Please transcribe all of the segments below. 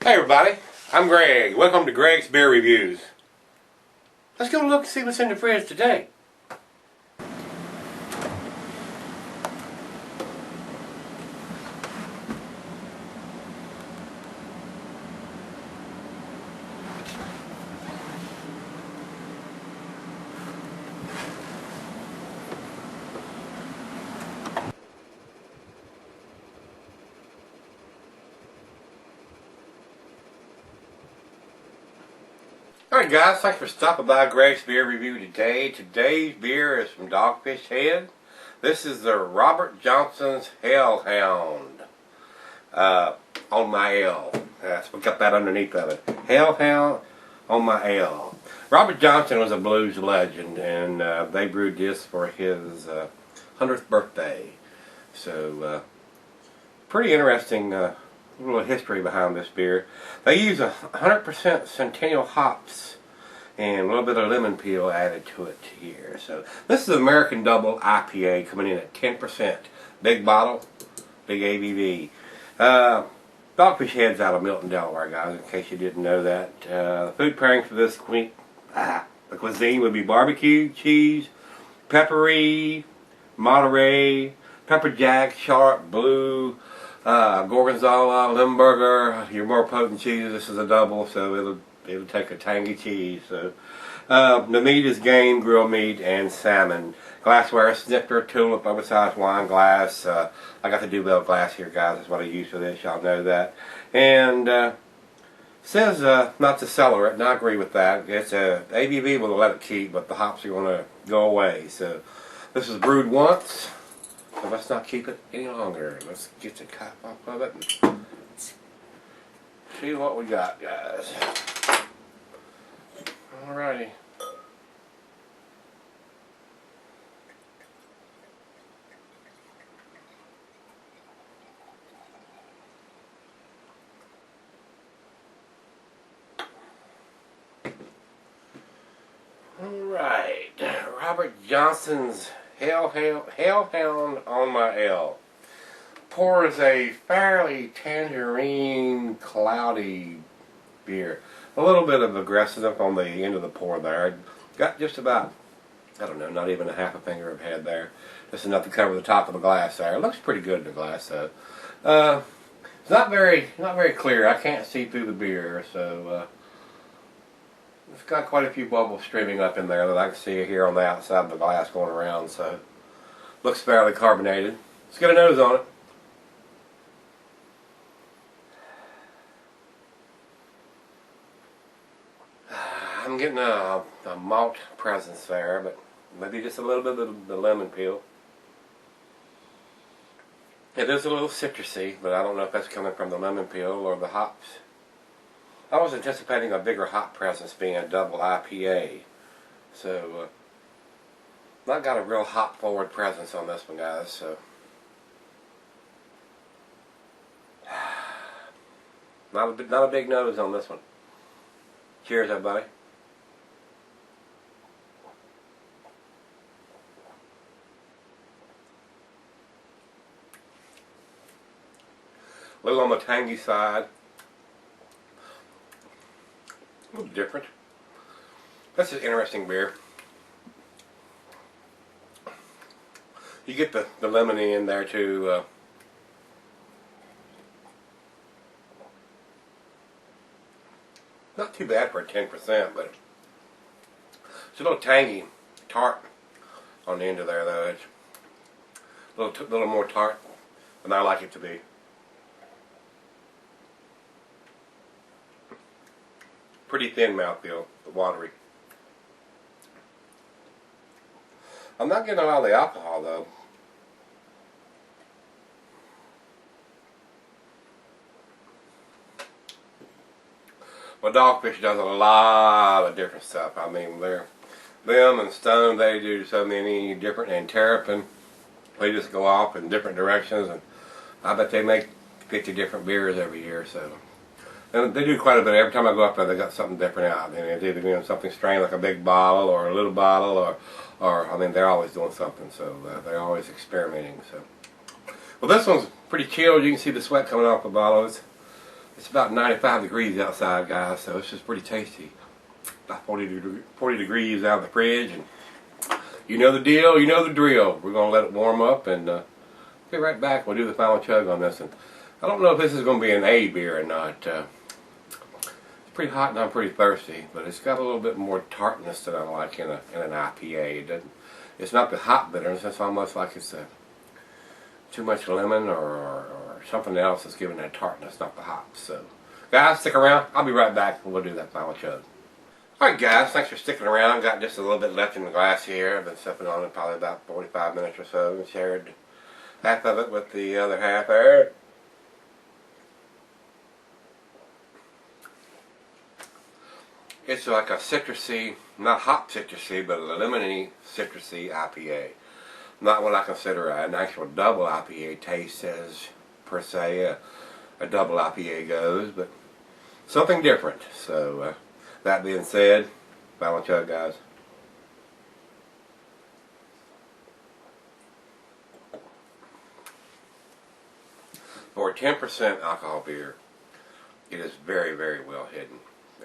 Hey everybody, I'm Greg. Welcome to Greg's Beer Reviews. Let's go look and see what's in the fridge today. Alright guys, thanks for stopping by Greg's Beer Review today. Today's beer is from Dogfish Head. This is the Robert Johnson's Hellhound. On my L. Yes, we got that underneath of it. Hellhound on my L. Robert Johnson was a blues legend, and they brewed this for his 100th birthday. So, pretty interesting little history behind this beer. They use 100% Centennial hops and a little bit of lemon peel added to it here. So this is American Double IPA coming in at 10%. Big bottle, big ABV. Dogfish Head's out of Milton, Delaware, guys, in case you didn't know that. Food pairings for this the cuisine would be barbecue, cheese, peppery, Monterey, pepper jack, sharp, blue, gorgonzola, limburger. Your more potent cheeses. This is a double, so it'll take a tangy cheese. So the meat is game, grilled meat, and salmon. Glassware, snifter, tulip, oversized wine glass. I got the Duvel glass here, guys. That's what I use for this. Y'all know that. And says not to cellar it, and I agree with that. It's ABV will let it keep, but the hops are going to go away. So this is brewed once. So let's not keep it any longer. Let's get the cap off of it and see what we got, guys. Alrighty. Alright. Robert Johnson's Hellhound on my L. Pours a fairly tangerine, cloudy beer. A little bit of aggressiveness on the end of the pour there. Got just about, I don't know, not even a half a finger of head there. Just enough to cover the top of the glass there. It looks pretty good in the glass though. It's not very clear. I can't see through the beer, so it's got quite a few bubbles streaming up in there that I can see here on the outside of the glass going around, so looks fairly carbonated. Let's get a nose on it. I'm getting a malt presence there, but maybe just a little bit of the lemon peel. It is a little citrusy, but I don't know if that's coming from the lemon peel or the hops. I was anticipating a bigger hop presence being a double IPA. So, not got a real hop forward presence on this one, guys. So, not a big nose on this one. Cheers, everybody. A little on the tangy side. A little different. That's an interesting beer. You get the lemony in there too. Not too bad for a 10%, but it's a little tangy, tart on the end of there though. It's a little more tart than I like it to be. Pretty thin mouthfeel, watery. I'm not getting all the alcohol though. Well, Dogfish does a lot of different stuff. I mean, them and Stone, they do so many different, and Terrapin, they just go off in different directions, and I bet they make 50 different beers every year. So. And they do quite a bit. Every time I go up there, they got something different out. And it's either doing something strange like a big bottle or a little bottle, or I mean, they're always doing something. So they're always experimenting. So, well, this one's pretty chilled. You can see the sweat coming off the bottle. It's about 95 degrees outside, guys, so it's just pretty tasty. About 40 degrees out of the fridge, and you know the deal, you know the drill. We're going to let it warm up, and be right back. We'll do the final chug on this. And I don't know if this is going to be an A beer or not. It's pretty hot and I'm pretty thirsty, but it's got a little bit more tartness than I like in an IPA. It's not the hot bitterness. It's almost like it's too much lemon or something else that's giving that tartness, not the hops. So, guys, stick around. I'll be right back and we'll do that final chug. Alright guys, thanks for sticking around. Got just a little bit left in the glass here. I've been sipping on it probably about 45 minutes or so and shared half of it with the other half there. It's like a citrusy, not hot citrusy, but a lemony citrusy IPA. Not what I consider an actual double IPA taste as per se a double IPA goes, but something different. So that being said, final chug, guys. For a 10% alcohol beer, it is very, very well hidden.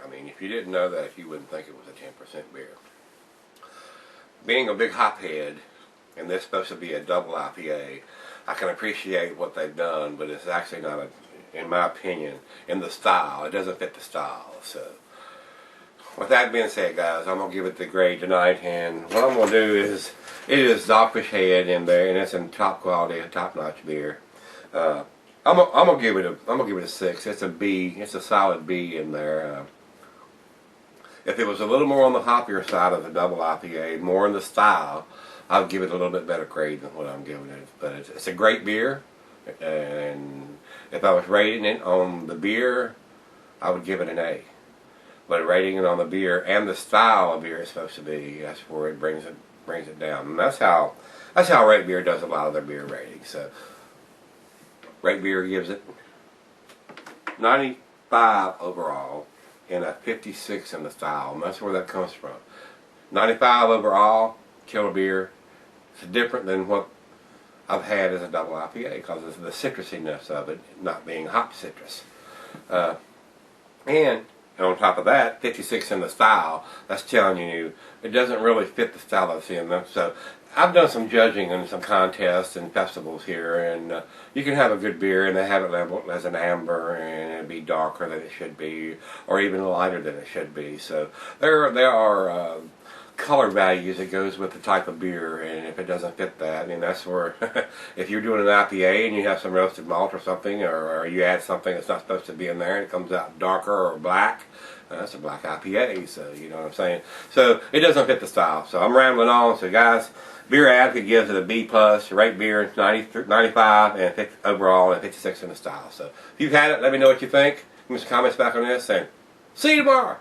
I mean, if you didn't know that, you wouldn't think it was a 10% beer. Being a big hophead, and this is supposed to be a double IPA, I can appreciate what they've done, but it's actually not, in my opinion, in the style. It doesn't fit the style. So, with that being said, guys, I'm going to give it the grade tonight, and what I'm going to do is, it is Dogfish head in there, and it's in top quality, a top-notch beer. I'm gonna give it a 6. It's a B. It's a solid B in there. If it was a little more on the hoppier side of the double IPA, more in the style, I'd give it a little bit better grade than what I'm giving it. But it's a great beer, and if I was rating it on the beer, I would give it an A. But rating it on the beer and the style of beer it's supposed to be, that's where it brings it down. And that's how Rate Beer does a lot of their beer ratings. So Rate Beer gives it 95 overall and a 56 in the style, and that's where that comes from. 95 overall, killer beer. It's different than what I've had as a double IPA because of the citrusiness of it not being hop citrus. And on top of that, 56 in the style, that's telling you it doesn't really fit the style I've seen them. So I've done some judging in some contests and festivals here, and you can have a good beer and they have it labeled as an amber and it'd be darker than it should be, or even lighter than it should be. So there are color values that goes with the type of beer, and if it doesn't fit that, and that's where if you're doing an IPA and you have some roasted malt or something, or you add something that's not supposed to be in there and it comes out darker or black, that's a black IPA, so you know what I'm saying. So it doesn't fit the style. So I'm rambling on. So guys, Beer Advocate gives it a B+, Rate Beer 95 and 50 overall and 56 in the style. So if you've had it, let me know what you think. Give me some comments back on this, and see you tomorrow.